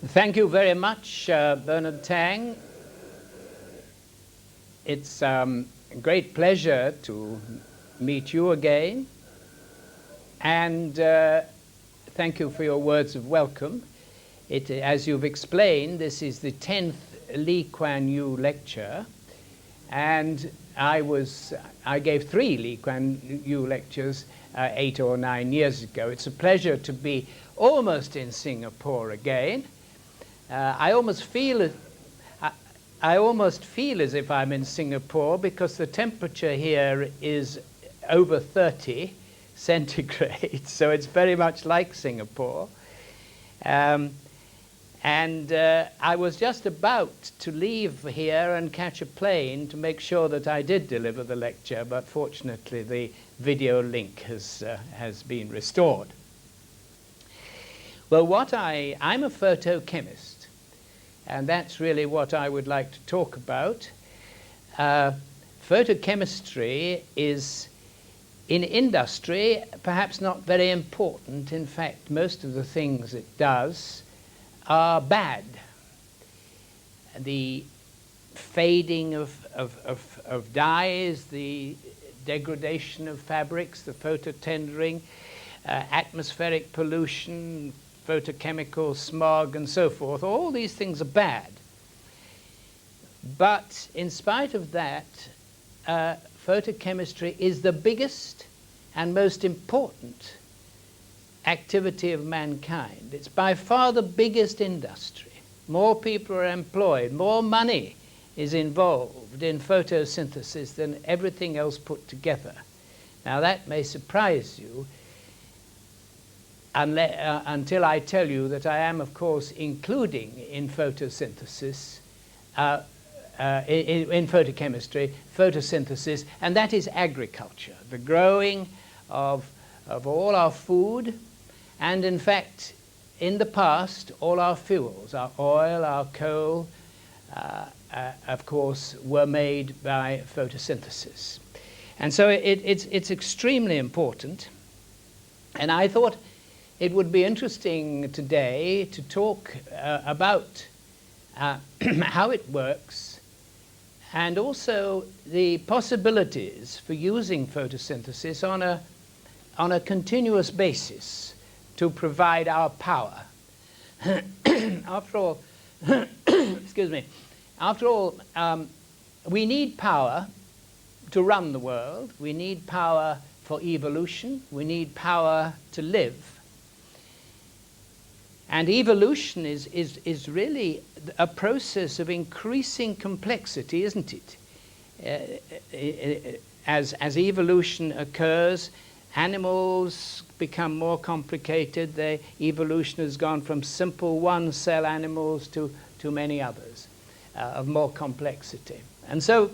Thank you very much, Bernard Tang. It's a great pleasure to meet you again, and thank you for your words of welcome. As you've explained, this is the 10th Lee Kuan Yew lecture, and I gave 3 Lee Kuan Yew lectures 8 or 9 years ago. It's a pleasure to be almost in Singapore again. I almost feel as if I'm in Singapore because the temperature here is over 30 centigrade, so it's very much like Singapore. I was just about to leave here and catch a plane to make sure that I did deliver the lecture, but fortunately the video link has been restored. Well, I'm a photochemist, and that's really what I would like to talk about. Photochemistry is, in industry, perhaps not very important. In fact, most of the things it does are bad. The fading of dyes, the degradation of fabrics, the phototendering, atmospheric pollution, photochemical smog, and so forth. All these things are bad. But in spite of that, photochemistry is the biggest and most important activity of mankind. It's by far the biggest industry. More people are employed, more money is involved in photosynthesis than everything else put together. Now that may surprise you, until I tell you that I am, of course, including in photosynthesis, in photochemistry, photosynthesis, and that is agriculture, the growing of all our food, and in fact, in the past, all our fuels, our oil, our coal, of course, were made by photosynthesis. And so it's extremely important, and I thought it would be interesting today to talk about how it works and also the possibilities for using photosynthesis on a continuous basis to provide our power. After all, excuse me, after all, we need power to run the world. We need power for evolution. We need power to live. And evolution is really a process of increasing complexity, isn't it? As evolution occurs, animals become more complicated. Evolution has gone from simple one-cell animals to many others of more complexity. And so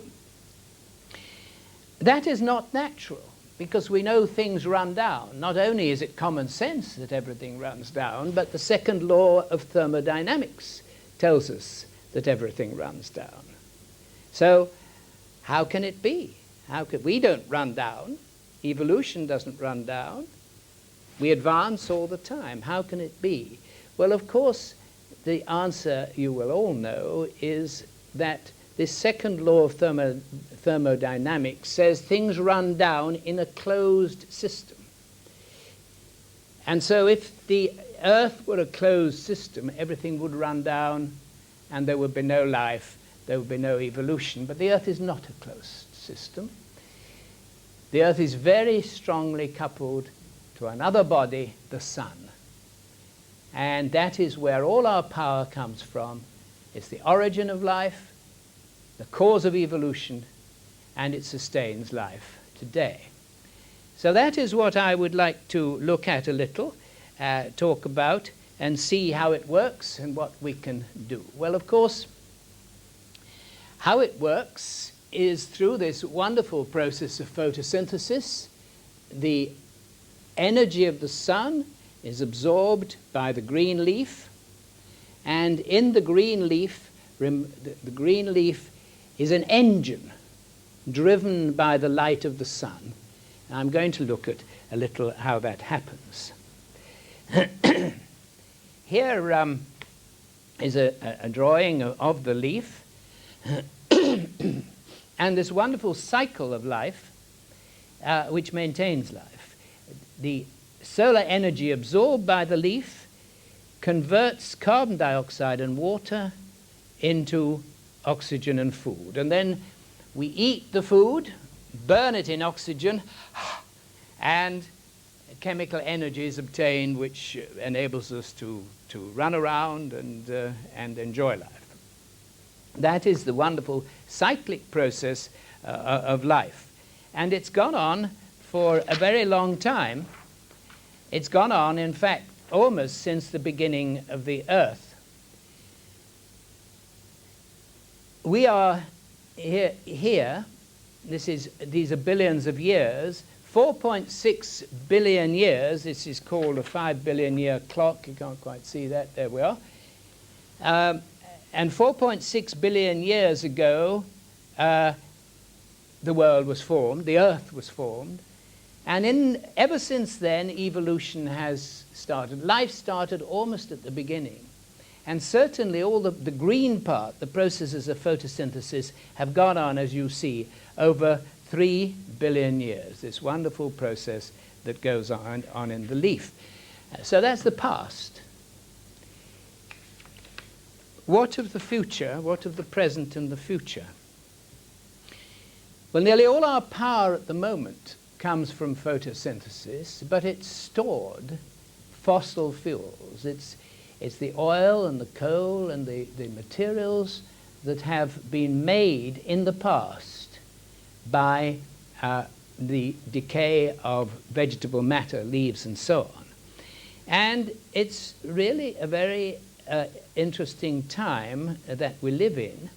that is not natural, because we know things run down. Not only is it common sense that everything runs down, but the second law of thermodynamics tells us that everything runs down. So how can it be? We don't run down. Evolution doesn't run down. We advance all the time. How can it be? Well, of course, the answer you will all know is that this second law of thermodynamics says things run down in a closed system. And so if the Earth were a closed system, everything would run down and there would be no life, there would be no evolution. But the Earth is not a closed system. The Earth is very strongly coupled to another body, the Sun. And that is where all our power comes from. It's the origin of life, the cause of evolution, and it sustains life today. So that is what I would like to look at a little, talk about, and see how it works and what we can do. Well, of course, how it works is through this wonderful process of photosynthesis. The energy of the sun is absorbed by the green leaf, and in the green leaf, the green leaf is an engine driven by the light of the sun. And I'm going to look at a little how that happens. Here is a drawing of the leaf and this wonderful cycle of life which maintains life. The solar energy absorbed by the leaf converts carbon dioxide and water into oxygen and food. And then we eat the food, burn it in oxygen, and chemical energy is obtained which enables us to run around and enjoy life. That is the wonderful cyclic process of life. And it's gone on for a very long time. It's gone on, in fact, almost since the beginning of the Earth. We are here, these are billions of years, 4.6 billion years. This is called a 5 billion year clock. You can't quite see that. There we are. And 4.6 billion years ago, the world was formed, the Earth was formed. And ever since then, evolution has started. Life started almost at the beginning. And certainly all the green part, the processes of photosynthesis, have gone on, as you see, over 3 billion years. This wonderful process that goes on in the leaf. So that's the past. What of the future? What of the present and the future? Well, nearly all our power at the moment comes from photosynthesis, but it's stored fossil fuels. It's the oil and the coal and the materials that have been made in the past by the decay of vegetable matter, leaves and so on. And it's really a very interesting time that we live in.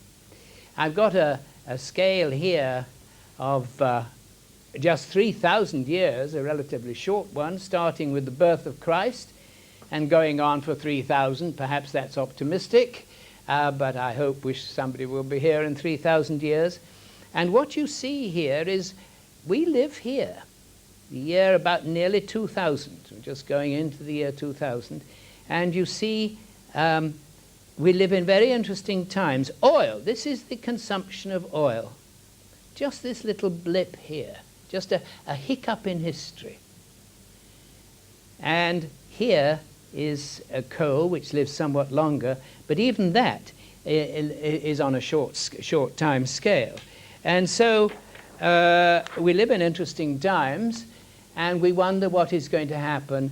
I've got a scale here of just 3,000 years, a relatively short one, starting with the birth of Christ and going on for 3,000. Perhaps that's optimistic, but I wish somebody will be here in 3,000 years. And what you see here is we live here, the year about nearly 2000. We're just going into the year 2000. And you see we live in very interesting times. Oil, this is the consumption of oil. Just this little blip here, just a hiccup in history. And here is a coal, which lives somewhat longer, but even that is on a short time scale. And so we live in interesting times, and we wonder what is going to happen,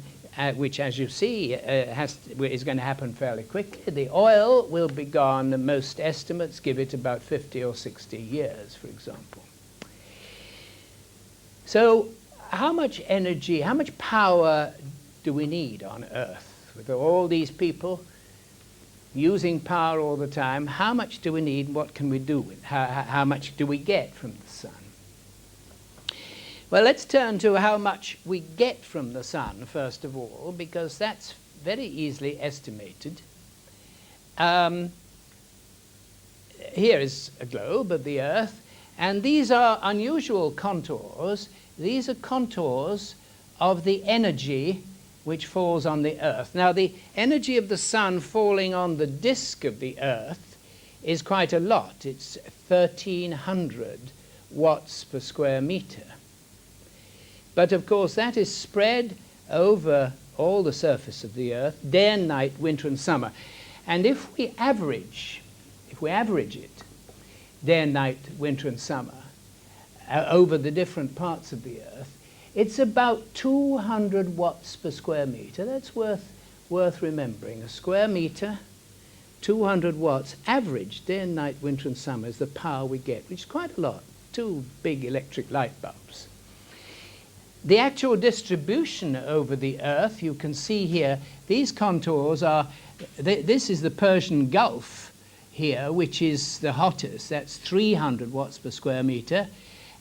which, as you see, is going to happen fairly quickly. The oil will be gone, most estimates give it about 50 or 60 years, for example. So how much energy, how much power do we need on Earth? With all these people using power all the time, how much do we need? What can we do with it? How much do we get from the sun? Well, let's turn to how much we get from the sun, first of all, because that's very easily estimated. Here is a globe of the Earth, and these are unusual contours. These are contours of the energy which falls on the Earth. Now, the energy of the sun falling on the disk of the Earth is quite a lot. It's 1,300 watts per square meter. But of course, that is spread over all the surface of the Earth, day and night, winter and summer. And if we average it, day and night, winter and summer, over the different parts of the Earth, it's about 200 watts per square meter. That's worth remembering. A square meter, 200 watts, average, day and night, winter and summer, is the power we get, which is quite a lot. 2 big electric light bulbs. The actual distribution over the Earth, you can see here, these contours are, this is the Persian Gulf here, which is the hottest. That's 300 watts per square meter.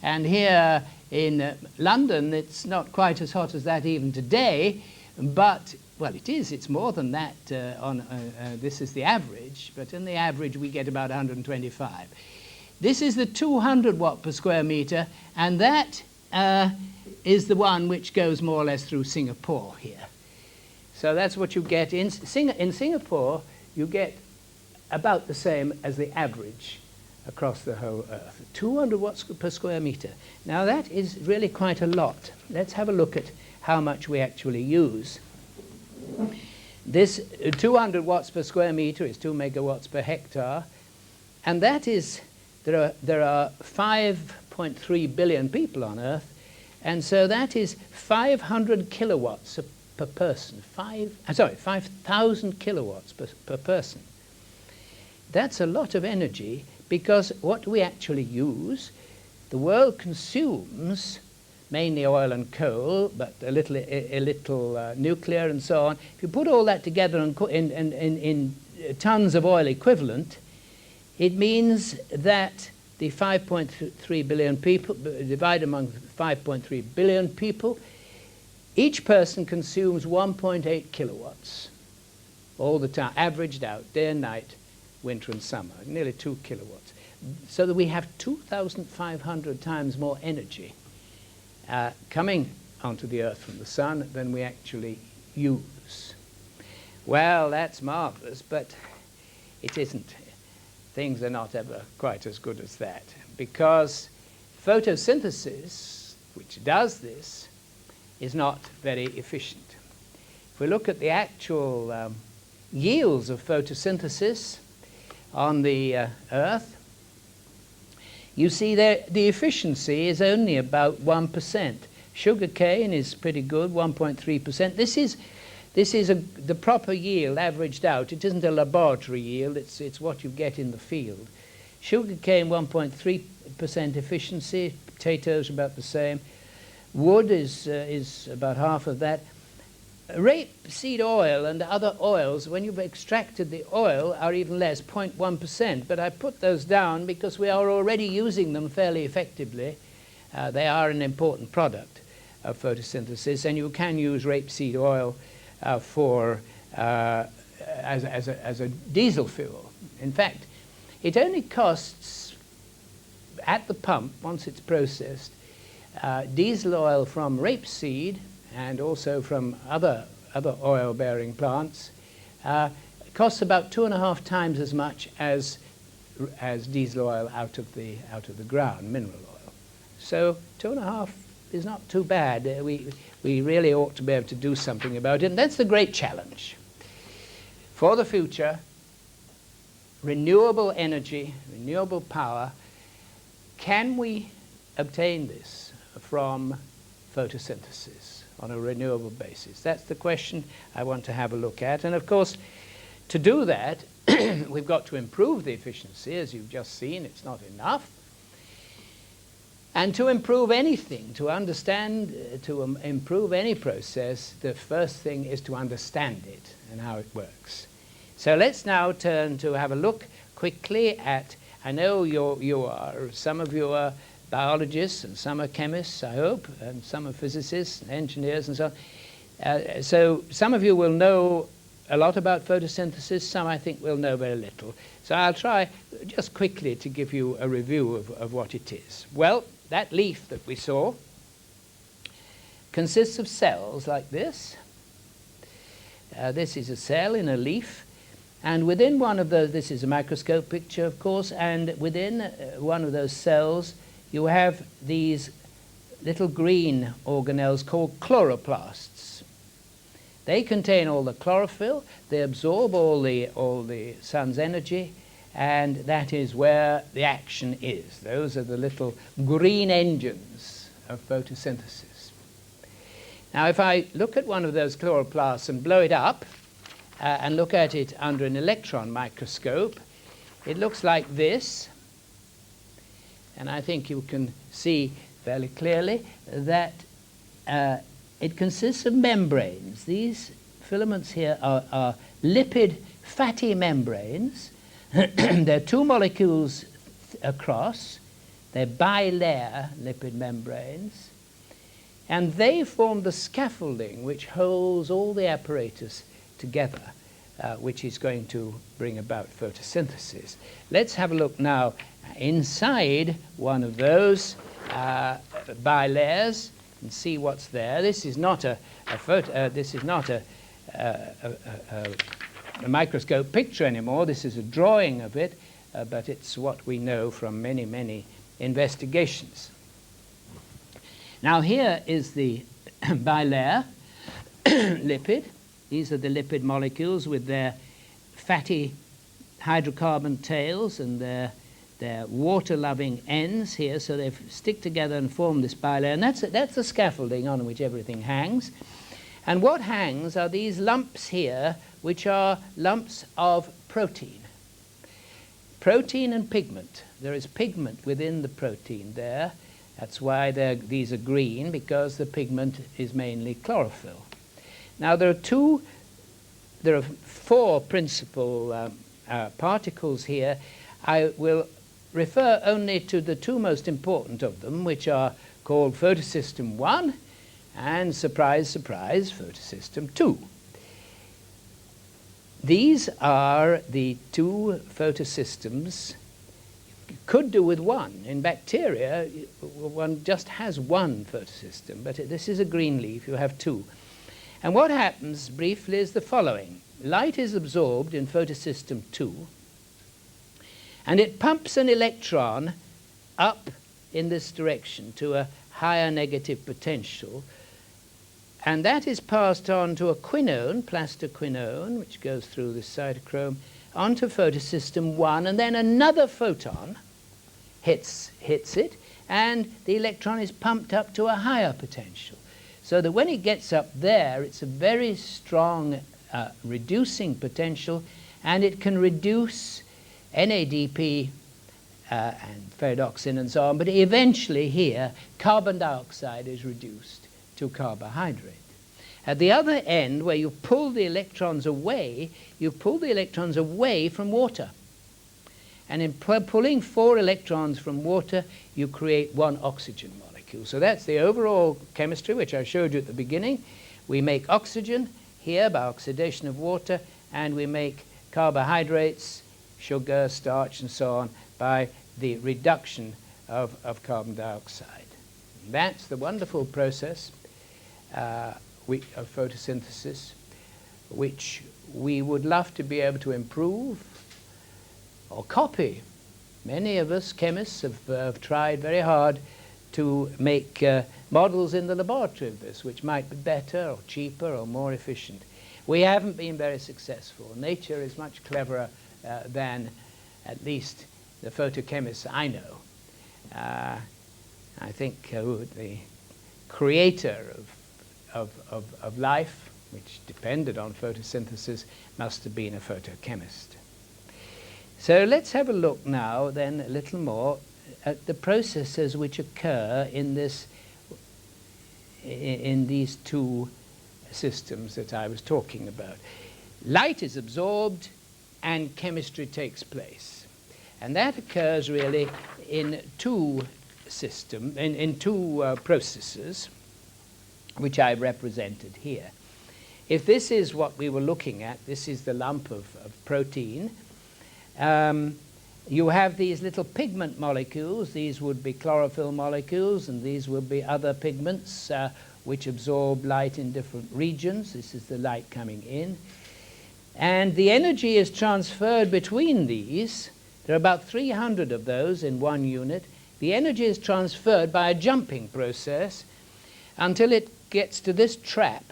And here in London, it's not quite as hot as that even today, but, well, it is. It's more than that. This is the average, but in the average, we get about 125. This is the 200 watt per square meter, and that is the one which goes more or less through Singapore here. So that's what you get. In Singapore, you get about the same as the average across the whole Earth. 200 watts per square meter. Now that is really quite a lot. Let's have a look at how much we actually use. This 200 watts per square meter is 2 megawatts per hectare, and that is, there are 5.3 billion people on Earth, and so that is 500 kilowatts per person. 5,000 kilowatts per person. That's a lot of energy, because what we actually use, the world consumes mainly oil and coal, but a little nuclear and so on. If you put all that together in tons of oil equivalent, it means that the 5.3 billion people, divided among 5.3 billion people, each person consumes 1.8 kilowatts all the time, averaged out, day and night, winter and summer, nearly 2 kilowatts. So that we have 2,500 times more energy coming onto the Earth from the sun than we actually use. Well, that's marvelous, but it isn't. Things are not ever quite as good as that, because photosynthesis, which does this, is not very efficient. If we look at the actual yields of photosynthesis on the Earth, you see that the efficiency is only about 1%. Sugarcane is pretty good, 1.3%. This is the proper yield averaged out. It isn't a laboratory yield, it's what you get in the field. Sugarcane, 1.3% efficiency, potatoes about the same. Wood is about half of that. Rapeseed oil and other oils, when you've extracted the oil, are even less, 0.1%. But I put those down because we are already using them fairly effectively. They are an important product of photosynthesis, and you can use rapeseed oil as a diesel fuel. In fact, it only costs, at the pump, once it's processed, diesel oil from rapeseed and also from other oil-bearing plants, costs about 2.5 times as much as diesel oil out of the ground, mineral oil. So 2.5 is not too bad. We really ought to be able to do something about it, and that's the great challenge for the future. Renewable energy, renewable power. Can we obtain this from photosynthesis on a renewable basis? That's the question I want to have a look at. And of course, to do that, we've got to improve the efficiency. As you've just seen, it's not enough. And to improve anything, to understand, to improve any process, the first thing is to understand it and how it works. So let's now turn to have a look quickly at, I know some of you are biologists and some are chemists, I hope, and some are physicists and engineers and so on. So some of you will know a lot about photosynthesis, some I think will know very little. So I'll try just quickly to give you a review of what it is. Well, that leaf that we saw consists of cells like this. This is a cell in a leaf, and within one of those, this is a microscope picture of course, and within one of those cells you have these little green organelles called chloroplasts. They contain all the chlorophyll, they absorb all the sun's energy, and that is where the action is. Those are the little green engines of photosynthesis. Now if I look at one of those chloroplasts and blow it up and look at it under an electron microscope, it looks like this. And I think you can see fairly clearly that it consists of membranes. These filaments here are lipid fatty membranes. They're 2 molecules across. They're bilayer lipid membranes. And they form the scaffolding which holds all the apparatus together, which is going to bring about photosynthesis. Let's have a look now inside one of those bilayers and see what's there. This is not a microscope picture anymore. This is a drawing of it, but it's what we know from many, many investigations. Now here is the bilayer lipid. These are the lipid molecules with their fatty hydrocarbon tails and their water-loving ends here, so they stick together and form this bilayer. And that's the scaffolding on which everything hangs. And what hangs are these lumps here, which are lumps of protein. Protein and pigment. There is pigment within the protein there. That's why these are green, because the pigment is mainly chlorophyll. Now there are four principal particles here. I will refer only to the two most important of them, which are called photosystem 1 and, surprise, surprise, photosystem 2. These are the two photosystems. You could do with one. In bacteria, one just has one photosystem, but this is a green leaf, you have two. And what happens, briefly, is the following. Light is absorbed in photosystem 2, and it pumps an electron up in this direction to a higher negative potential, and that is passed on to a quinone, plastoquinone, which goes through the cytochrome, onto photosystem 1, and then another photon hits it, and the electron is pumped up to a higher potential. So that when it gets up there, it's a very strong reducing potential, and it can reduce NADP and ferredoxin and so on, but eventually here carbon dioxide is reduced to carbohydrate. At the other end, where you pull the electrons away, you pull the electrons away from water. And in pulling 4 electrons from water, you create 1 oxygen molecule. So that's the overall chemistry, which I showed you at the beginning. We make oxygen here by oxidation of water, and we make carbohydrates, sugar, starch, and so on, by the reduction of carbon dioxide. That's the wonderful process of photosynthesis, which we would love to be able to improve or copy. Many of us chemists have tried very hard to make models in the laboratory of this, which might be better or cheaper or more efficient. We haven't been very successful. Nature is much cleverer than at least the photochemists I know. I think the creator of life, which depended on photosynthesis, must have been a photochemist. So let's have a look now then a little more at the processes which occur in these two systems that I was talking about. Light is absorbed and chemistry takes place. And that occurs really in two processes, which I've represented here. If this is what we were looking at, this is the lump of protein, you have these little pigment molecules. These would be chlorophyll molecules, and these would be other pigments which absorb light in different regions. This is the light coming in. And the energy is transferred between these. There are about 300 of those in one unit. The energy is transferred by a jumping process until it gets to this trap.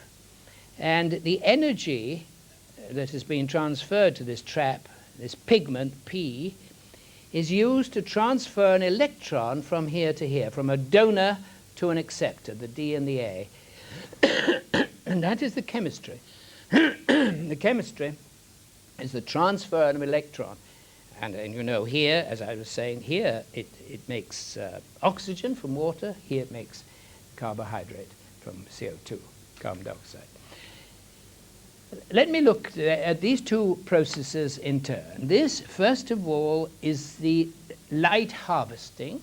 And the energy that has been transferred to this trap, this pigment, P, is used to transfer an electron from here to here, from a donor to an acceptor, the D and the A. And that is the chemistry. The chemistry is the transfer of an electron. And you know, here, as I was saying, here it makes oxygen from water. Here it makes carbohydrate from CO2, carbon dioxide. Let me look at these two processes in turn. This, first of all, is the light harvesting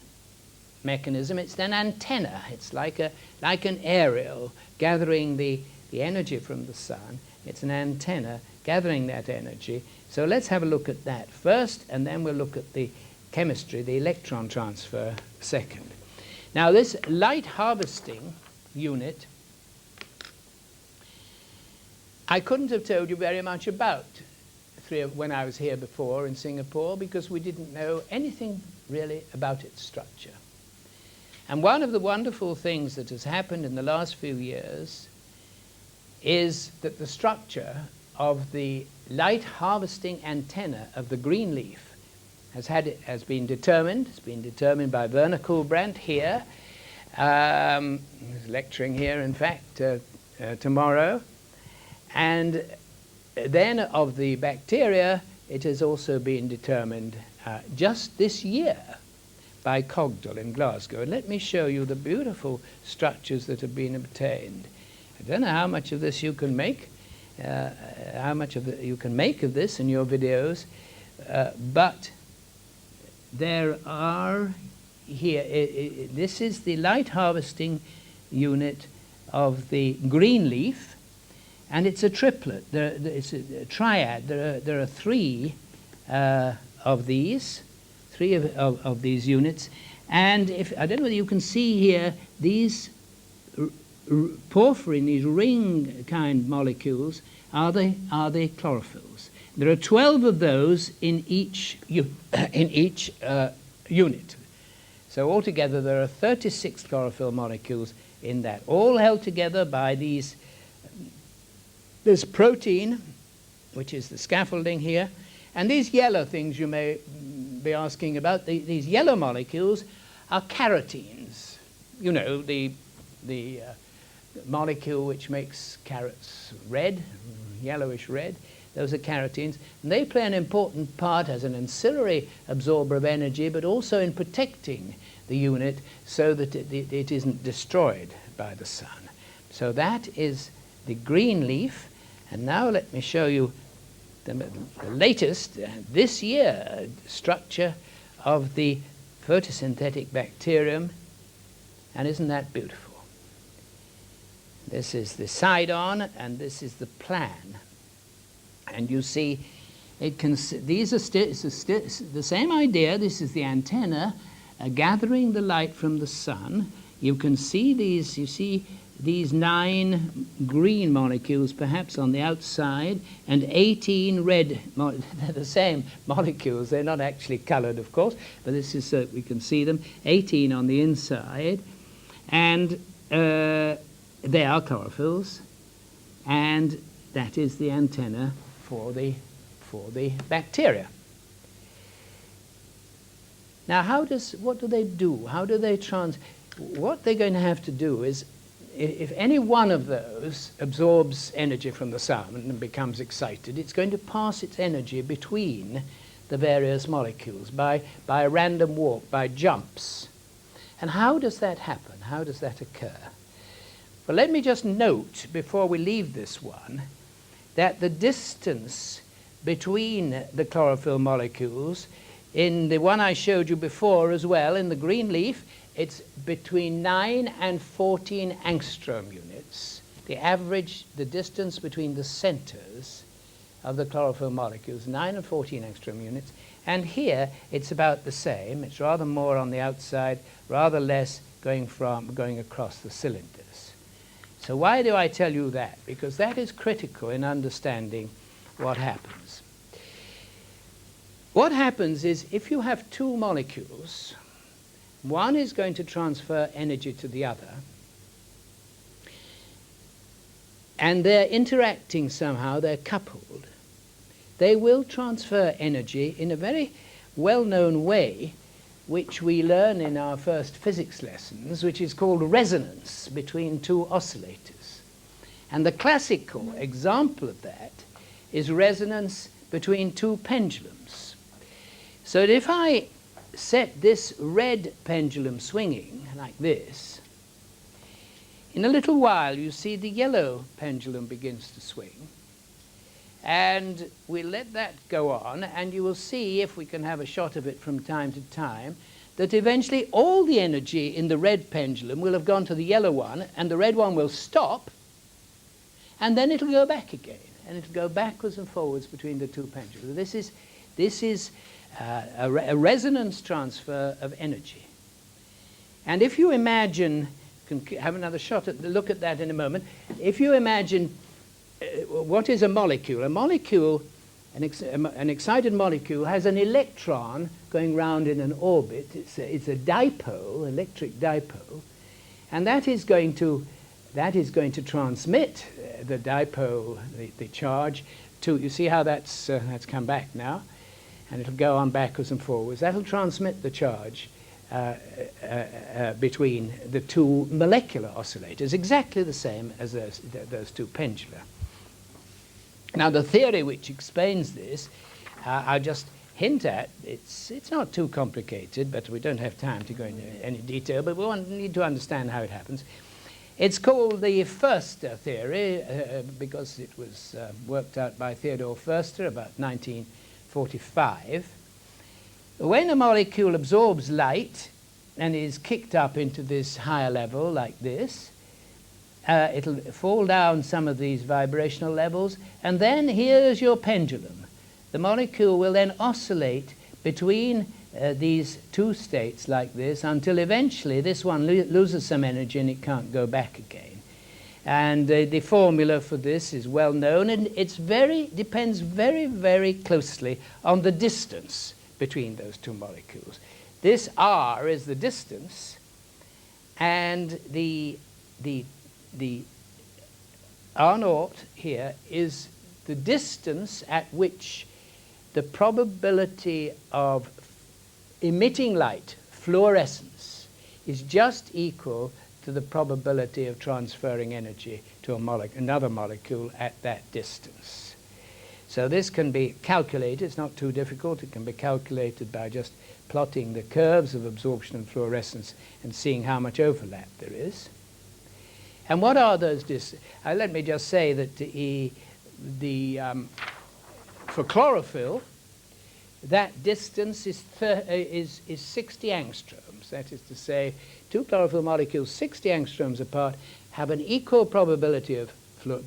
mechanism. It's an antenna. It's like an aerial gathering the energy from the sun. It's an antenna gathering that energy. So let's have a look at that first, and then we'll look at the chemistry, the electron transfer, second. Now, this light harvesting unit, I couldn't have told you very much about. when I was here before in Singapore, because we didn't know anything really about its structure. And one of the wonderful things that has happened in the last few years is that the structure of the light harvesting antenna of the green leaf has been determined. It's been determined by Werner Kuhlbrandt here. He's lecturing here, in fact, tomorrow. And then of the bacteria, it has also been determined just this year by Cogdell in Glasgow. And let me show you the beautiful structures that have been obtained. I don't know how much of this you can make, you can make of this in your videos, but there are here, this is the light harvesting unit of the green leaf, and it's a triplet. It's a triad. There are three of these units, and I don't know whether you can see here these porphyrin, these ring kind molecules are the chlorophylls. There are 12 of those in each unit. So altogether there are 36 chlorophyll molecules in that, all held together by this protein, which is the scaffolding here. And these yellow things you may be asking about, these yellow molecules are carotenes. You know, the molecule which makes carrots red, yellowish red. Those are carotenes, and they play an important part as an ancillary absorber of energy, but also in protecting the unit so that it isn't destroyed by the sun. So that is the green leaf. And now let me show you the latest, this year, structure of the photosynthetic bacterium. And isn't that beautiful? This is the side-on, and this is the plan. And you see, these are the same idea. This is the antenna gathering the light from the sun. You can see these, you see these 9 green molecules perhaps on the outside, and 18 red. They're the same molecules. They're not actually colored, of course, but this is so we can see them. 18 on the inside, and they are chlorophylls, and that is the antenna for the bacteria. Now, what do they do? How do they what they're going to have to do is, if any one of those absorbs energy from the sun and becomes excited, it's going to pass its energy between the various molecules by a random walk, by jumps. And how does that happen? How does that occur? Well, let me just note, before we leave this one, that the distance between the chlorophyll molecules, in the one I showed you before as well, in the green leaf, it's between 9 and 14 angstrom units. The distance between the centers of the chlorophyll molecules, 9 and 14 angstrom units. And here, it's about the same. It's rather more on the outside, rather less going across the cylinders. So why do I tell you that? Because that is critical in understanding what happens. What happens is, if you have 2 molecules, one is going to transfer energy to the other, and they're interacting somehow, they're coupled, they will transfer energy in a very well-known way, which we learn in our first physics lessons, which is called resonance between 2 oscillators. And the classical example of that is resonance between 2 pendulums. So that if I set this red pendulum swinging like this, in a little while you see the yellow pendulum begins to swing, and we'll let that go on, and you will see, if we can have a shot of it from time to time, that eventually all the energy in the red pendulum will have gone to the yellow one, and the red one will stop, and then it'll go back again, and it'll go backwards and forwards between the 2 pendulums. This is a resonance transfer of energy. And if you imagine, can have another look at that in a moment. If you imagine what is a molecule? A molecule An excited molecule has an electron going round in an orbit. It's a dipole, electric dipole, and that is going to transmit the dipole, the charge, to, you see how that's come back now, and it'll go on backwards and forwards. That'll transmit the charge between the two molecular oscillators, exactly the same as those two pendula. Now, the theory which explains this, I'll just hint at. It's not too complicated, but we don't have time to go into any detail, but we need to understand how it happens. It's called the Förster theory because it was worked out by Theodor Förster about 1945. When a molecule absorbs light and is kicked up into this higher level like this, it'll fall down some of these vibrational levels, and then here's your pendulum. The molecule will then oscillate between these two states like this until eventually this one loses some energy and it can't go back again. And the formula for this is well known, and it depends very, very closely on the distance between those two molecules. This r is the distance, and the r0 here is the distance at which the probability of emitting light, fluorescence, is just equal to the probability of transferring energy to another molecule at that distance. So this can be calculated. It's not too difficult. It can be calculated by just plotting the curves of absorption and fluorescence and seeing how much overlap there is. And what are those distances? Let me just say that for chlorophyll, that distance is 60 angstroms. That is to say, two chlorophyll molecules 60 angstroms apart have an equal probability of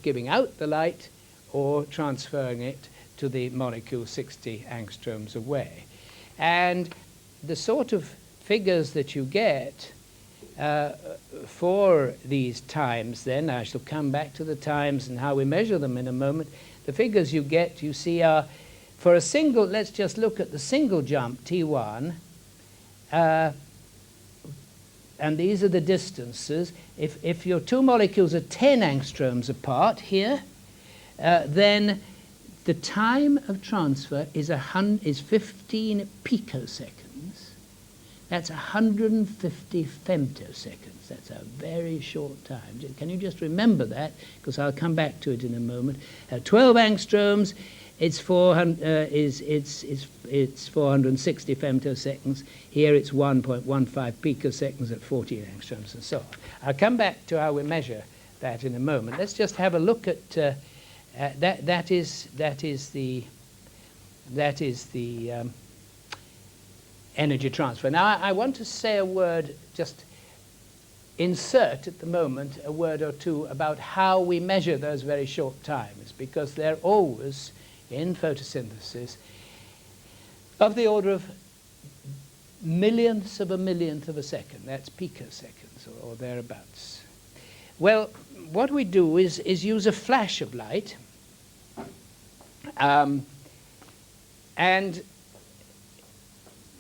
giving out the light or transferring it to the molecule 60 angstroms away. And the sort of figures that you get for these times, then, I shall come back to the times and how we measure them in a moment. The figures you get, you see, are for a single, let's just look at the single jump, T1, and these are the distances. If your two molecules are 10 angstroms apart here, then the time of transfer is 15 picoseconds. That's 150 femtoseconds. That's a very short time. Can you just remember that? Because I'll come back to it in a moment. 12 angstroms, it's 460 femtoseconds. Here it's 1.15 picoseconds at 14 angstroms, and so on. I'll come back to how we measure that in a moment. Let's just have a look at that is the energy transfer. Now, I want to say a word, just insert at the moment a word or two about how we measure those very short times, because they're always, in photosynthesis, of the order of millionths of a millionth of a second. That's picoseconds or thereabouts. Well, what we do is use a flash of light, and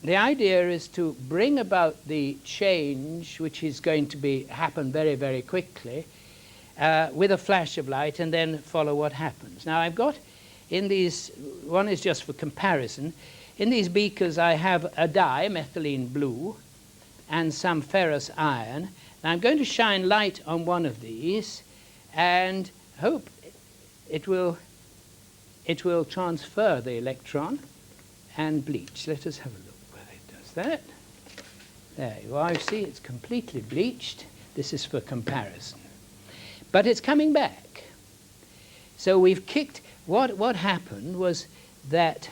the idea is to bring about the change, which is going to happen very, very quickly, with a flash of light, and then follow what happens. Now, I've got in these, one is just for comparison. In these beakers, I have a dye, methylene blue, and some ferrous iron. Now, I'm going to shine light on one of these, and hope it will transfer the electron and bleach. Let us have a look whether it does that. There you are. You see, it's completely bleached. This is for comparison. But it's coming back. So we've kicked. What happened was that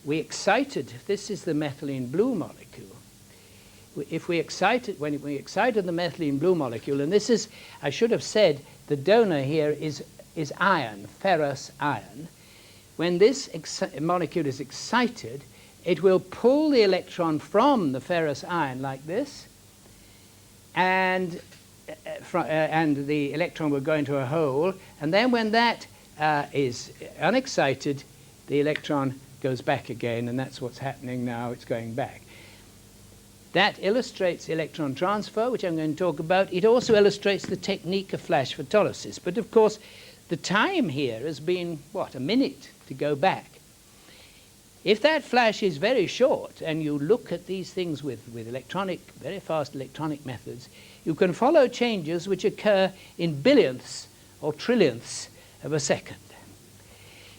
we excited, this is the methylene blue molecule. When we excited the methylene blue molecule, and this is, I should have said, the donor here is iron, ferrous iron. When this molecule is excited, it will pull the electron from the ferrous iron like this, and the electron will go into a hole, and then when that is unexcited, the electron goes back again, and that's what's happening now. It's going back. That illustrates electron transfer, which I'm going to talk about. It also illustrates the technique of flash photolysis. But of course, the time here has been, what, a minute to go back. If that flash is very short, and you look at these things with electronic, very fast electronic methods, you can follow changes which occur in billionths or trillionths of a second.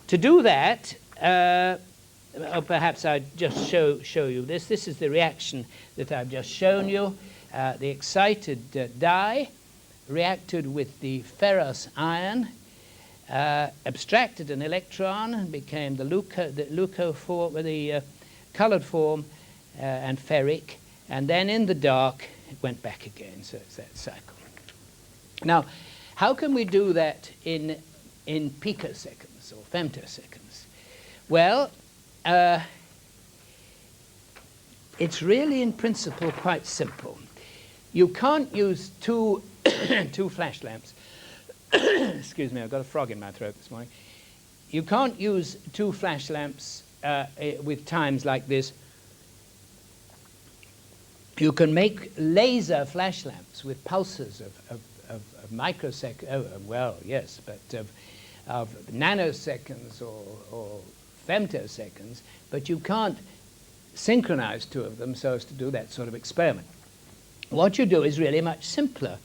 To do that, or perhaps I'd just show you this. This is the reaction that I've just shown you. The excited dye reacted with the ferrous iron, abstracted an electron, and became the leuco form, the colored form, and ferric, and then in the dark it went back again. So it's that cycle. Now, how can we do that in picoseconds or femtoseconds? Well, it's really in principle quite simple. You can't use two flash lamps. Excuse me, I've got a frog in my throat this morning. You can't use two flash lamps with times like this. You can make laser flash lamps with pulses of microseconds, well, yes, but of nanoseconds or femtoseconds, but you can't synchronize two of them so as to do that sort of experiment. What you do is really much simpler.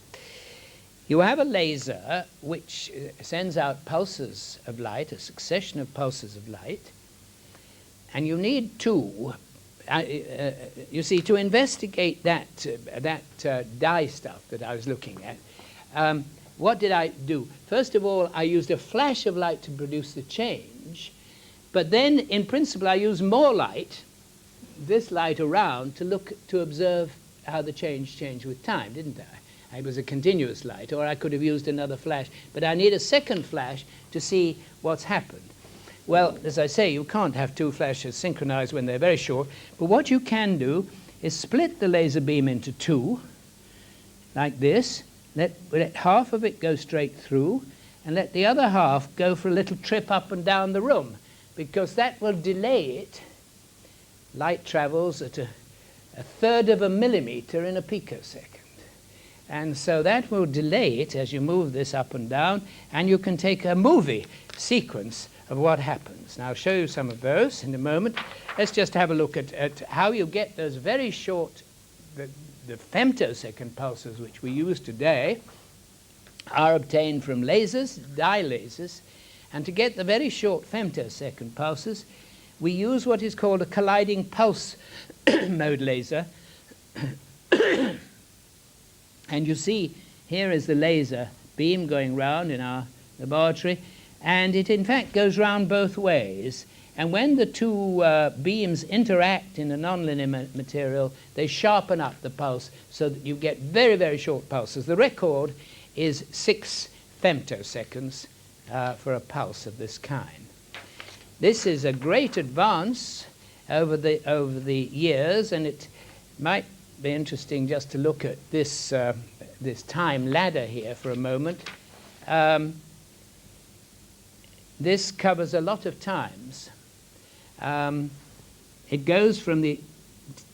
You have a laser which sends out pulses of light, a succession of pulses of light, and you need two. You see, to investigate that dye stuff that I was looking at, what did I do? First of all, I used a flash of light to produce the change, but then, in principle, I used more light, this light around, to observe how the change changed with time, didn't I? It was a continuous light, or I could have used another flash, but I need a second flash to see what's happened. Well, as I say, you can't have two flashes synchronized when they're very short, but what you can do is split the laser beam into two, like this. Let half of it go straight through, and let the other half go for a little trip up and down the room, because that will delay it. Light travels at a third of a millimeter in a picosecond. And so that will delay it as you move this up and down, and you can take a movie sequence of what happens. Now, I'll show you some of those in a moment. Let's just have a look at how you get those very short, the femtosecond pulses which we use today are obtained from lasers, dye lasers, and to get the very short femtosecond pulses, we use what is called a colliding pulse mode laser. And you see, here is the laser beam going round in our laboratory, and it in fact goes round both ways. And when the two beams interact in a nonlinear material, they sharpen up the pulse so that you get very, very short pulses. The record is 6 femtoseconds for a pulse of this kind. This is a great advance over the years, and it might be interesting just to look at this this time ladder here for a moment. This covers a lot of times. It goes from the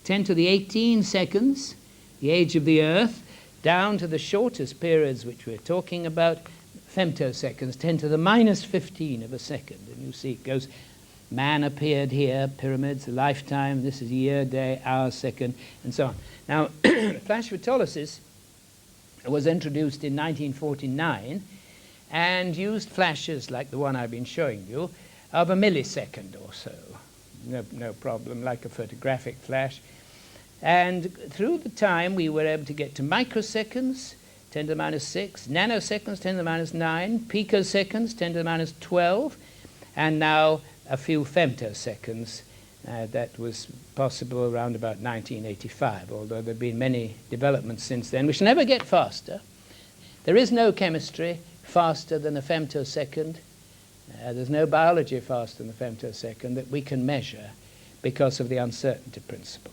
10 to the 18 seconds, the age of the Earth, down to the shortest periods which we're talking about, femtoseconds, 10 to the minus 15 of a second. And you see it goes, man appeared here, pyramids, a lifetime, this is year, day, hour, second, and so on. Now, flash photolysis was introduced in 1949 and used flashes like the one I've been showing you of a millisecond or so. No problem, like a photographic flash. And through the time, we were able to get to microseconds, 10 to the minus 6, nanoseconds, 10 to the minus 9, picoseconds, 10 to the minus 12, and now a few femtoseconds. That was possible around about 1985, although there have been many developments since then. We shall never get faster. There is no chemistry faster than a femtosecond. There's no biology faster than a femtosecond that we can measure because of the uncertainty principle.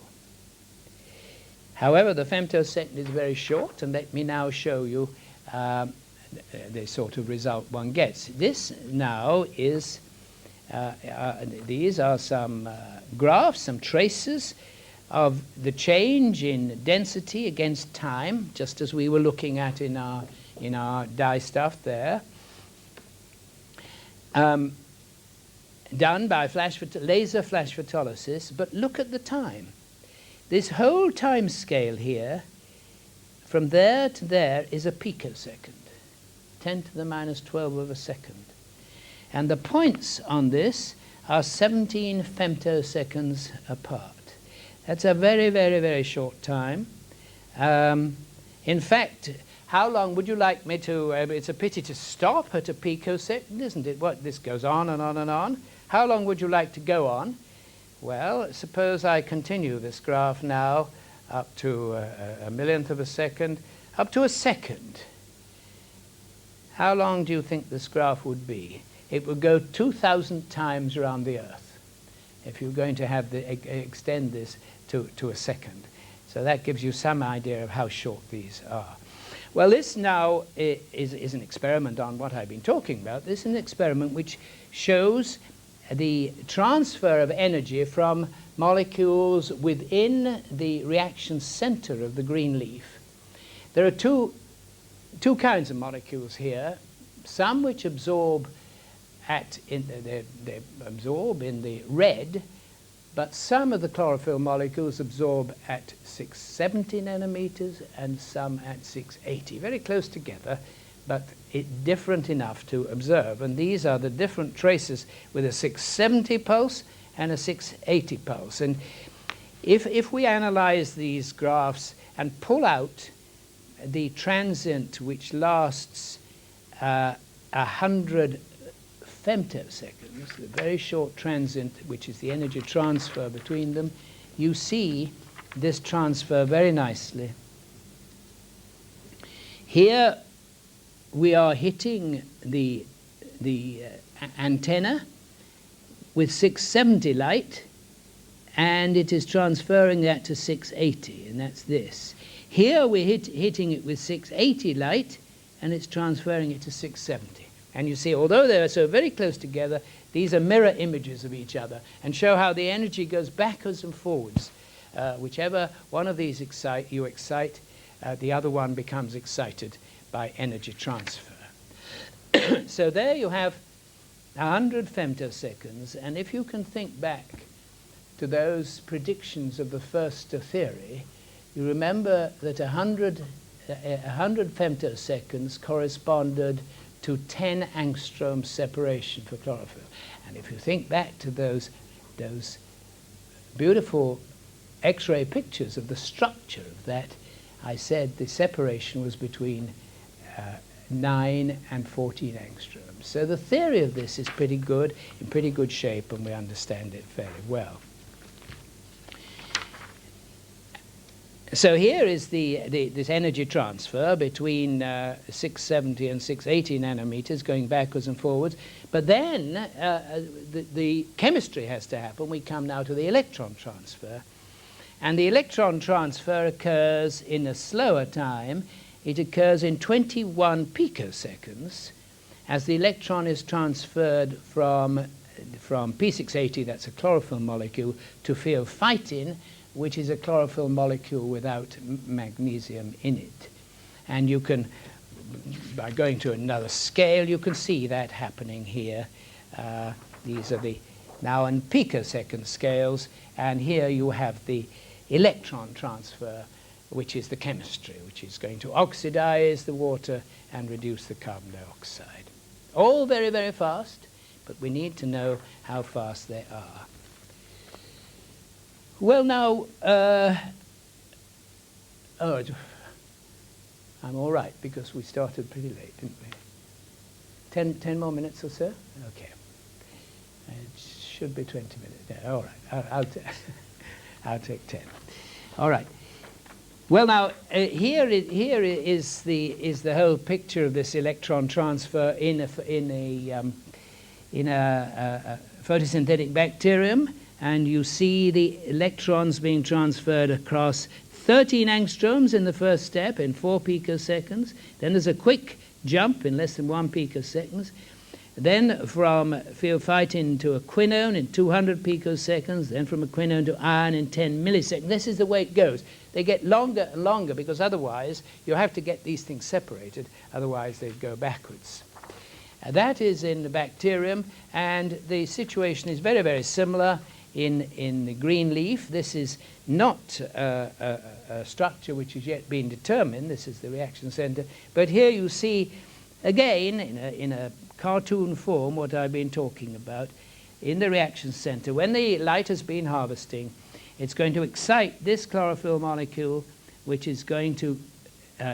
However, the femtosecond is very short, and let me now show you the sort of result one gets. This now is These are some graphs, some traces of the change in density against time, just as we were looking at in our dye stuff there. Done by laser flash photolysis, but look at the time. This whole time scale here, from there to there, is a picosecond, 10 to the minus 12 of a second. And the points on this are 17 femtoseconds apart. That's a very, very, very short time. In fact, how long would you like me to, it's a pity to stop at a picosecond, isn't it? What, this goes on and on and on. How long would you like to go on? Well, suppose I continue this graph now up to a millionth of a second, up to a second. How long do you think this graph would be? It would go 2,000 times around the Earth if you're going to have extend this to a second. So that gives you some idea of how short these are. Well, this now is an experiment on what I've been talking about. This is an experiment which shows the transfer of energy from molecules within the reaction center of the green leaf. There are two kinds of molecules here, some which absorb they absorb in the red, but some of the chlorophyll molecules absorb at 670 nanometers and some at 680, very close together, but different enough to observe. And these are the different traces with a 670 pulse and a 680 pulse. And if we analyze these graphs and pull out the transient which lasts 100 femtoseconds, the very short transient, which is the energy transfer between them, you see this transfer very nicely. Here we are hitting the antenna with 670 light, and it is transferring that to 680, and that's this. Here we're hitting it with 680 light, and it's transferring it to 670. And you see, although they are so very close together, these are mirror images of each other and show how the energy goes backwards and forwards. Whichever one of these you excite, the other one becomes excited by energy transfer. So there you have 100 femtoseconds, and if you can think back to those predictions of the first theory, you remember that 100 femtoseconds corresponded to 10 angstrom separation for chlorophyll. And if you think back to those beautiful X-ray pictures of the structure of that, I said the separation was between 9 and 14 angstroms. So the theory of this is pretty good, in pretty good shape, and we understand it fairly well. So here is this energy transfer between 670 and 680 nanometers going backwards and forwards. But then the chemistry has to happen. We come now to the electron transfer. And the electron transfer occurs in a slower time. It occurs in 21 picoseconds as the electron is transferred from P680, that's a chlorophyll molecule, to phyophytin, which is a chlorophyll molecule without magnesium in it. And you can, by going to another scale, you can see that happening here. These are the now in picosecond scales, and here you have the electron transfer, which is the chemistry, which is going to oxidize the water and reduce the carbon dioxide. All very, very fast, but we need to know how fast they are. Well, now, I'm all right, because we started pretty late, didn't we? 10 more minutes or so? Okay. It should be 20 minutes. Yeah, all right. I'll take 10. All right. Well, now, here is the whole picture of this electron transfer in a photosynthetic bacterium. And you see the electrons being transferred across 13 angstroms in the first step in 4 picoseconds. Then there's a quick jump in less than 1 picosecond. then from phyllophytin to a quinone in 200 picoseconds, then from a quinone to iron in 10 milliseconds. This is the way it goes. They get longer and longer because otherwise you have to get these things separated, otherwise they'd go backwards. That is in the bacterium, and the situation is very, very similar in the green leaf. This is not a structure which has yet been determined. This is the reaction center. But here you see, again, in a cartoon form, what I've been talking about. In the reaction center, when the light has been harvesting, it's going to excite this chlorophyll molecule, which is going to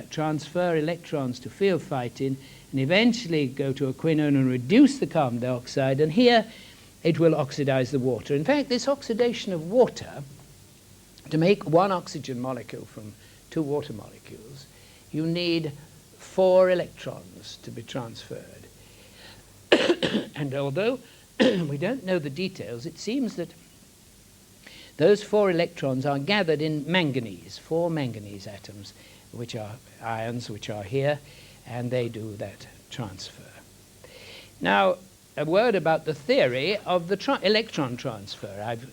transfer electrons to phyllophytin and eventually go to a quinone and reduce the carbon dioxide. And here it will oxidize the water. In fact, this oxidation of water, to make one oxygen molecule from 2 water molecules, you need 4 electrons to be transferred. And although we don't know the details, it seems that those 4 electrons are gathered in manganese, 4 manganese atoms, which are ions, which are here, and they do that transfer. Now, a word about the theory of the electron transfer. I've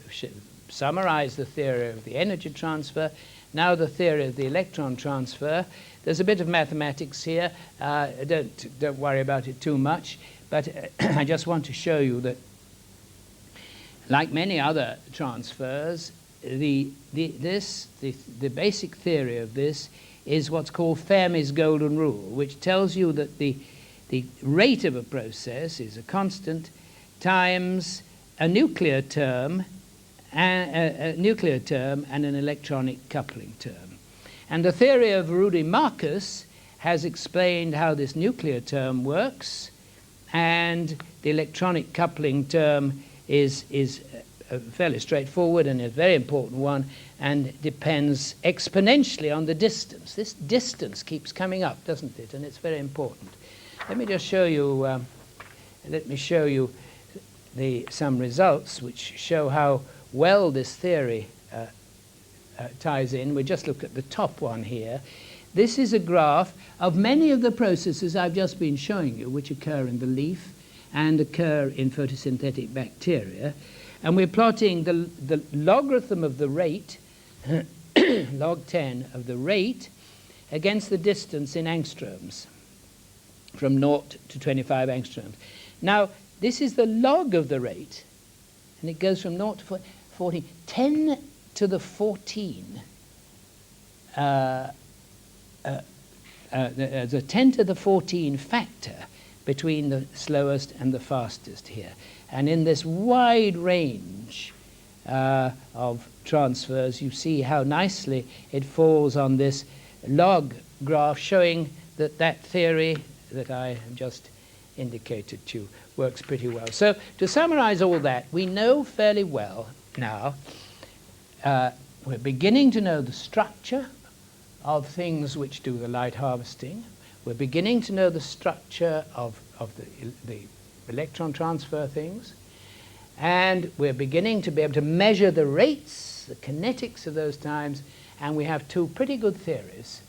summarized the theory of the energy transfer. Now the theory of the electron transfer. There's a bit of mathematics here. Don't worry about it too much. But I just want to show you that, like many other transfers, the basic theory of this is what's called Fermi's golden rule, which tells you that the rate of a process is a constant times a nuclear term and an electronic coupling term. And the theory of Rudy Marcus has explained how this nuclear term works, and the electronic coupling term is fairly straightforward and a very important one, and depends exponentially on the distance. This distance keeps coming up, doesn't it? And it's very important. Let me just show you. Some results which show how well this theory ties in. We just look at the top one here. This is a graph of many of the processes I've just been showing you, which occur in the leaf and occur in photosynthetic bacteria. And we're plotting the logarithm of the rate, log 10 of the rate, against the distance in angstroms, from 0 to 25 angstroms. Now, this is the log of the rate, and it goes from 0 to 14. 10 to the 14, there's a 10 to the 14 factor between the slowest and the fastest here. And in this wide range of transfers, you see how nicely it falls on this log graph, showing that that theory that I have just indicated to you works pretty well. So to summarize all that, we know fairly well now, we're beginning to know the structure of things which do the light harvesting. We're beginning to know the structure of the electron transfer things. And we're beginning to be able to measure the rates, the kinetics of those times. And we have 2 pretty good theories,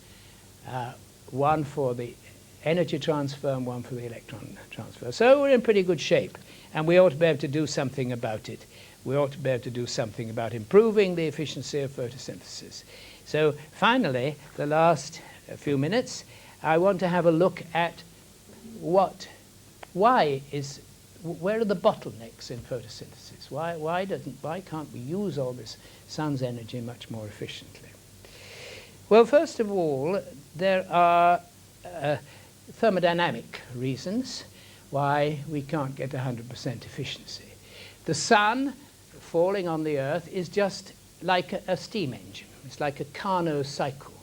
one for the energy transfer and one for the electron transfer. So we're in pretty good shape, and we ought to be able to do something about it. We ought to be able to do something about improving the efficiency of photosynthesis. So finally, the last few minutes, I want to have a look at where are the bottlenecks in photosynthesis? Why can't we use all this sun's energy much more efficiently? Well, first of all, there are thermodynamic reasons why we can't get 100% efficiency. The sun falling on the Earth is just like a steam engine. It's like a Carnot cycle.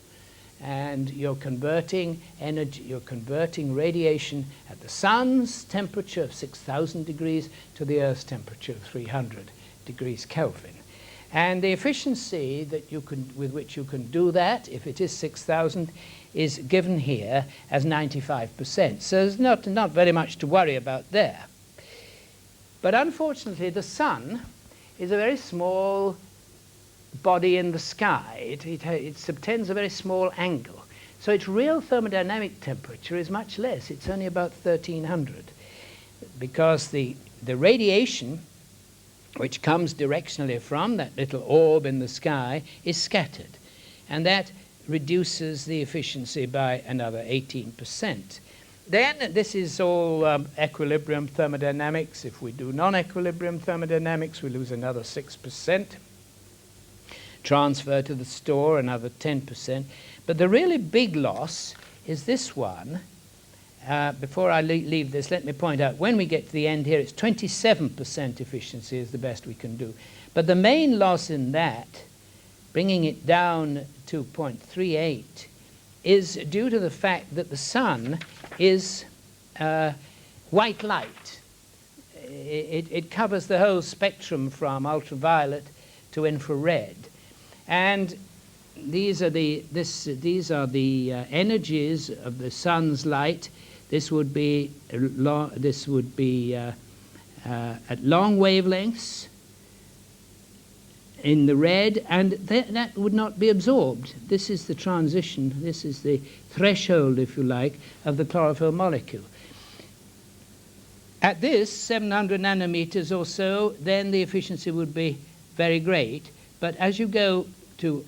And you're converting energy, you're converting radiation at the sun's temperature of 6,000 degrees to the Earth's temperature of 300 degrees Kelvin. And the efficiency that with which you can do that, if it is 6,000, is given here as 95%. So there's not very much to worry about there. But unfortunately, the sun is a very small body in the sky. It subtends a very small angle. So its real thermodynamic temperature is much less. It's only about 1,300. because the radiation which comes directionally from that little orb in the sky is scattered, and that reduces the efficiency by another 18%. Then this is all equilibrium thermodynamics. If we do non-equilibrium thermodynamics, we lose another 6%. Transfer to the store, another 10%. But the really big loss is this one. Before I leave this, let me point out, when we get to the end here, it's 27% efficiency is the best we can do. But the main loss in that, bringing it down to 0.38, is due to the fact that the sun is white light. It covers the whole spectrum from ultraviolet to infrared. And these are the energies of the sun's light. This would be at long wavelengths in the red, and that would not be absorbed. This is the transition, this is the threshold, if you like, of the chlorophyll molecule. At this, 700 nanometers or so, then the efficiency would be very great. But as you go to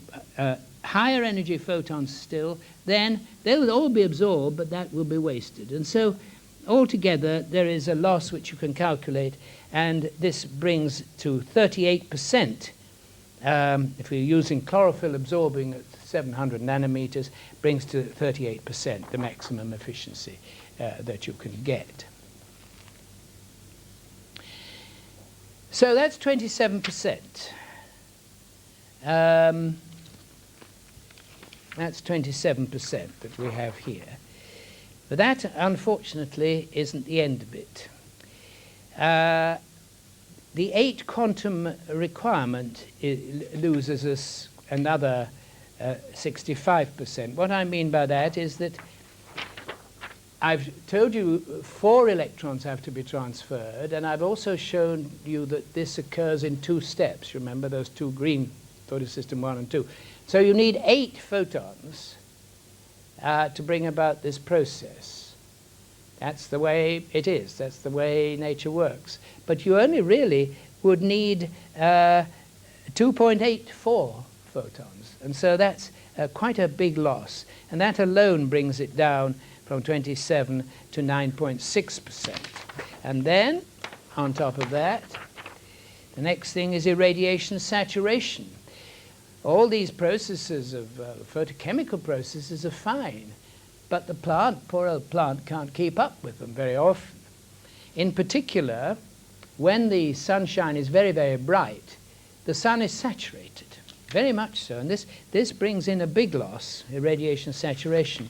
higher energy photons still, then they will all be absorbed, but that will be wasted. And so altogether, there is a loss which you can calculate, and this brings to 38%. If we're using chlorophyll absorbing at 700 nanometers, brings to 38% the maximum efficiency that you can get. So that's 27%. That's 27% that we have here. But that, unfortunately, isn't the end of it. The 8 quantum requirement loses us another 65%. What I mean by that is that I've told you 4 electrons have to be transferred, and I've also shown you that this occurs in 2 steps. Remember those 2 green, photosystem 1 and 2. So you need 8 photons to bring about this process. That's the way it is. That's the way nature works. But you only really would need 2.84 photons. And so that's quite a big loss. And that alone brings it down from 27 to 9.6%. And then, on top of that, the next thing is irradiation saturation. All these processes of photochemical processes are fine, but the plant, poor old plant, can't keep up with them very often. In particular, when the sunshine is very, very bright, the sun is saturated, very much so. And this brings in a big loss, irradiation saturation.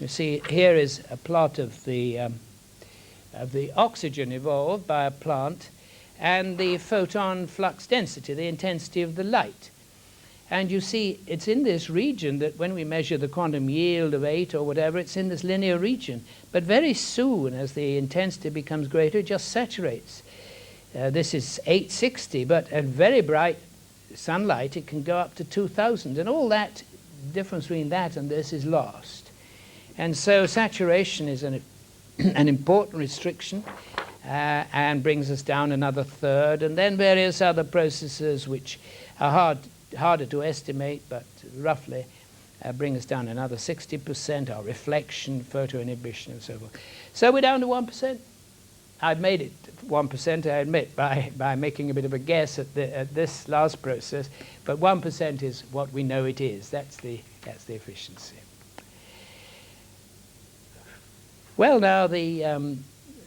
You see, here is a plot of the oxygen evolved by a plant and the photon flux density, the intensity of the light. And you see, it's in this region that when we measure the quantum yield of 8 or whatever, it's in this linear region. But very soon, as the intensity becomes greater, it just saturates. This is 860, but at very bright sunlight, it can go up to 2000. And all that difference between that and this is lost. And so saturation is an important restriction and brings us down another third. And then various other processes which are harder to estimate, but roughly bring us down another 60%, our reflection, photoinhibition, and so forth. So we're down to 1%. I've made it 1%, I admit, by making a bit of a guess at this last process, but 1% is what we know it is. That's the efficiency. Well, now the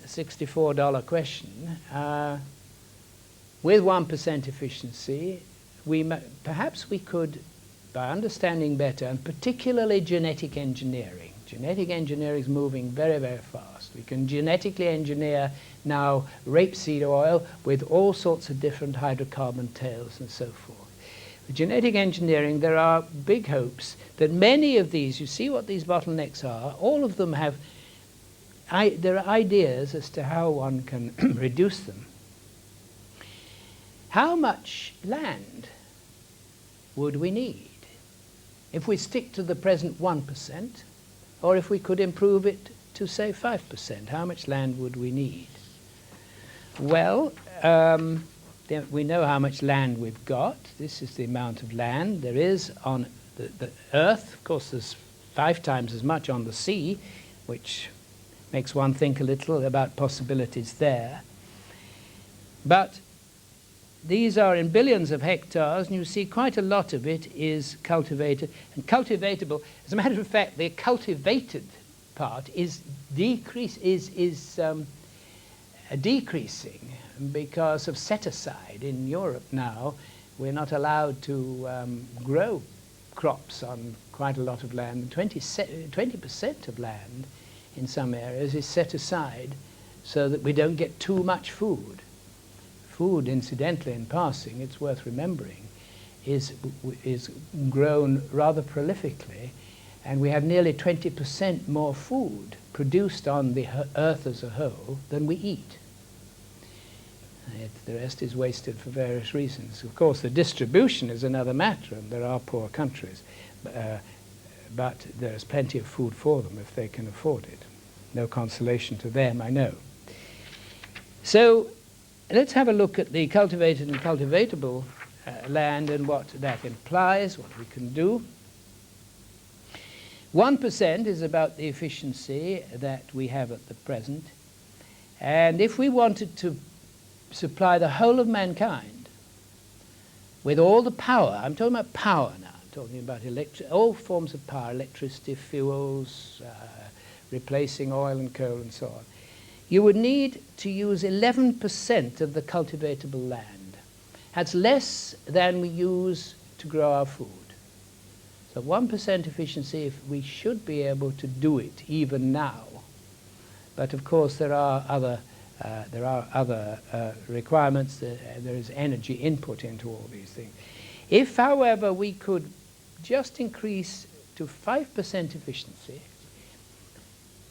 $64 question. With 1% efficiency, perhaps we could, by understanding better, and particularly genetic engineering. Genetic engineering is moving very, very fast. We can genetically engineer now rapeseed oil with all sorts of different hydrocarbon tails and so forth. With genetic engineering, there are big hopes that many of these, you see what these bottlenecks are, all of them have, there are ideas as to how one can reduce them. How much land would we need if we stick to the present 1%, or if we could improve it to, say, 5%? How much land would we need? Well, then we know how much land we've got. This is the amount of land there is on the Earth. Of course, there's 5 times as much on the sea, which makes one think a little about possibilities there. But these are in billions of hectares, and you see quite a lot of it is cultivated and cultivatable. As a matter of fact, the cultivated part is decreasing because of set-aside. In Europe now, we're not allowed to grow crops on quite a lot of land. 20% of land in some areas is set aside so that we don't get too much food. Food, incidentally, in passing, it's worth remembering, is grown rather prolifically, and we have nearly 20% more food produced on the Earth as a whole than we eat. The rest is wasted for various reasons. Of course, the distribution is another matter, and there are poor countries, but there's plenty of food for them if they can afford it. No consolation to them, I know. So let's have a look at the cultivated and cultivatable land and what that implies, what we can do. 1% is about the efficiency that we have at the present. And if we wanted to supply the whole of mankind with all the power, I'm talking about power now, I'm talking about all forms of power, electricity, fuels, replacing oil and coal and so on, you would need to use 11% of the cultivatable land. That's less than we use to grow our food. So 1% efficiency, if we should be able to do it even now. But of course there are other requirements. There is energy input into all these things. If, however, we could just increase to 5% efficiency,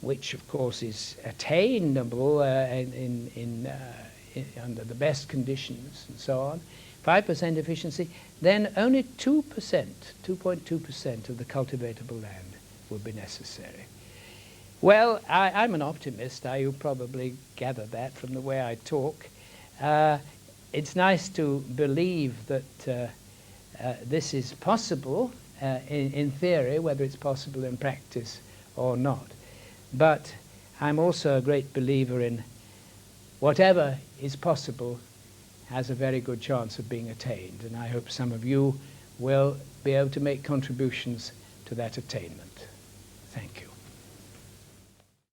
which of course is attainable under the best conditions and so on, 5% efficiency, then only 2.2% of the cultivatable land would be necessary. Well, I'm an optimist. You probably gather that from the way I talk. It's nice to believe that this is possible in theory, whether it's possible in practice or not. But I'm also a great believer in whatever is possible has a very good chance of being attained. And I hope some of you will be able to make contributions to that attainment. Thank you.